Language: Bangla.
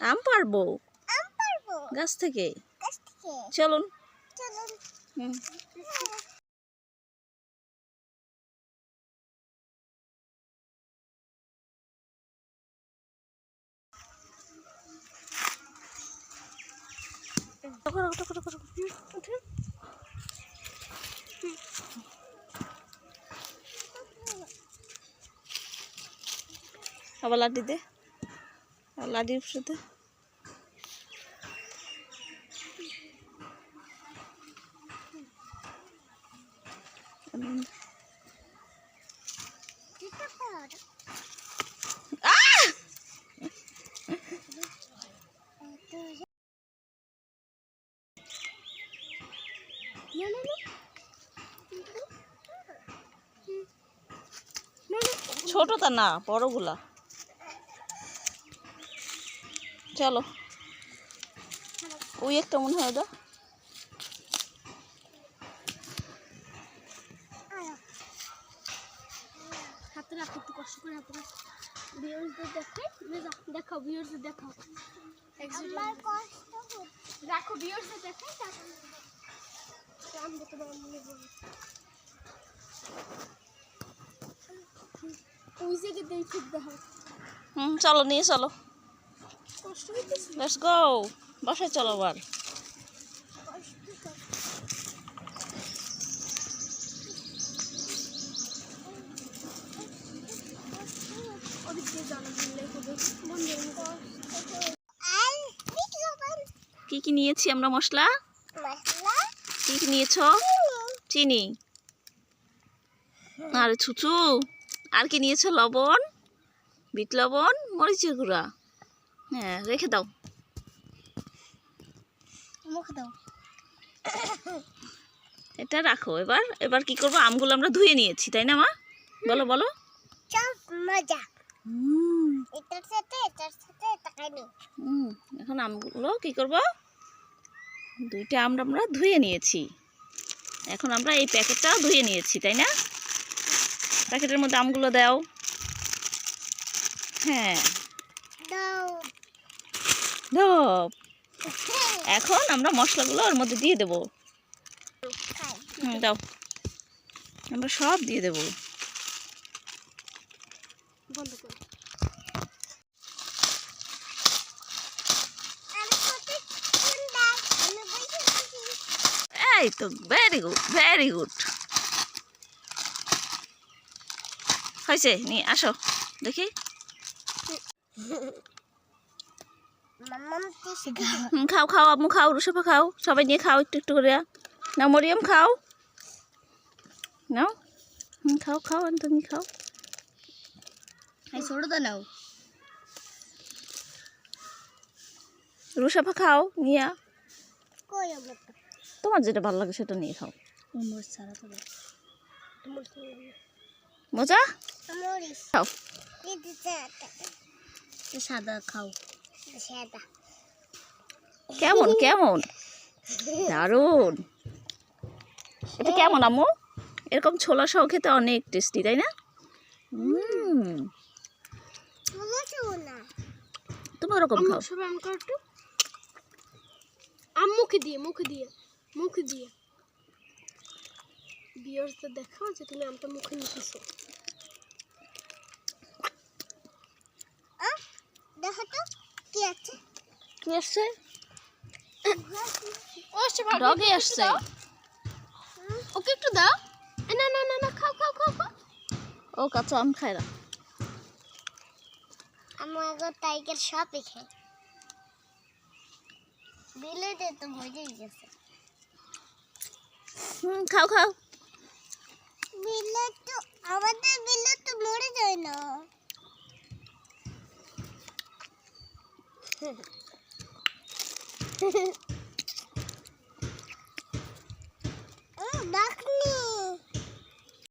আম পারবো গাছ থেকে। চলুন। আবার লাডি দে, লাডির সাথে ছোটটা না, বড়গুলা। চলো, ওই একটা মনে হয় ওটা। হাতে রাখো, একটু কষ্ট করে হাতে রাখো। ভিউয়ার্সদের দেখাও, ভিউয়ার্সদের দেখাও। আমার কষ্ট রাখো, ভিউয়ার্সদের দেখাই। আমি তো মনে বলি ওই জায়গায় দেই ঠিক দেখো। চলো নিয়ে চলো, কষ্ট হইতেছে। লেটস গো, বাসায় চলো আবার। কি কি নিয়েছি আমরা মশলা? কি কি নিয়েছো? চিনি আর ছুচু। আর কি নিয়েছো? লবণ, বিট লবণ, মরিচের গুঁড়া। হ্যাঁ, রেখে দাও, মুখে দাও। এটা রাখো। এবার এবার কি করবো? আমগুলো আমরা ধুয়ে নিয়েছি, তাই না মা? বলো বলো। মজা। এটার সাথে তাকাইনি। এখন আমগুলো কি করব? দুইটা আমরা ধুয়ে নিয়েছি। এখন আমরা এই প্যাকেটটাও ধুয়ে নিয়েছি, তাই না? প্যাকেটের মধ্যে আমগুলো দাও। হ্যাঁ, দাও। এখন আমরা মশলাগুলো ওর মধ্যে দিয়ে দেবো। দাও, আমরা সব দিয়ে দেবো। বন্ধ করো। এই তো, ভেরি গুড, ভেরি গুড। হয়েছে, নিয়ে আসো দেখি। খাও খাও আম্মু, খাও, রুশাফা খাও, সবাই নিয়ে খাও একটু একটু করে। নাও মরিয়ম খাও, নাও। খাও খাও, তুমি খাও। ছোটটা নাও। রুশাফা খাও নিয়া। কই তোমার যেটা ভালো লাগে সেটা নিয়ে খাও। মজা খাও, সাদা খাও। সাদা কেমন কেমন? দারুণ। এটা কেমন আম্মু? এরকম ছোলা সহ খেতে অনেক টেস্টি, তাই না? তুমি ওরকম খাও। মুখে দিয়ে মুখে দিয়ে মুখে দিয়ে ভিউয়ার্সদের দেখাও যে তুমি আমটা মুখে নিতেছো। দেখো তো কি আছে। কি আসছে? ডগে আসছে। ওকে একটু দাও। না না না না, খাও খাও খাও খাও। ও কাঁচা আম খায় না। আমার টাইগার সবই খায়। বিলেতে তো মরে গেছে। খাও খাও। বিলেত তো আমাদের বিলেত তো মরে যায় না।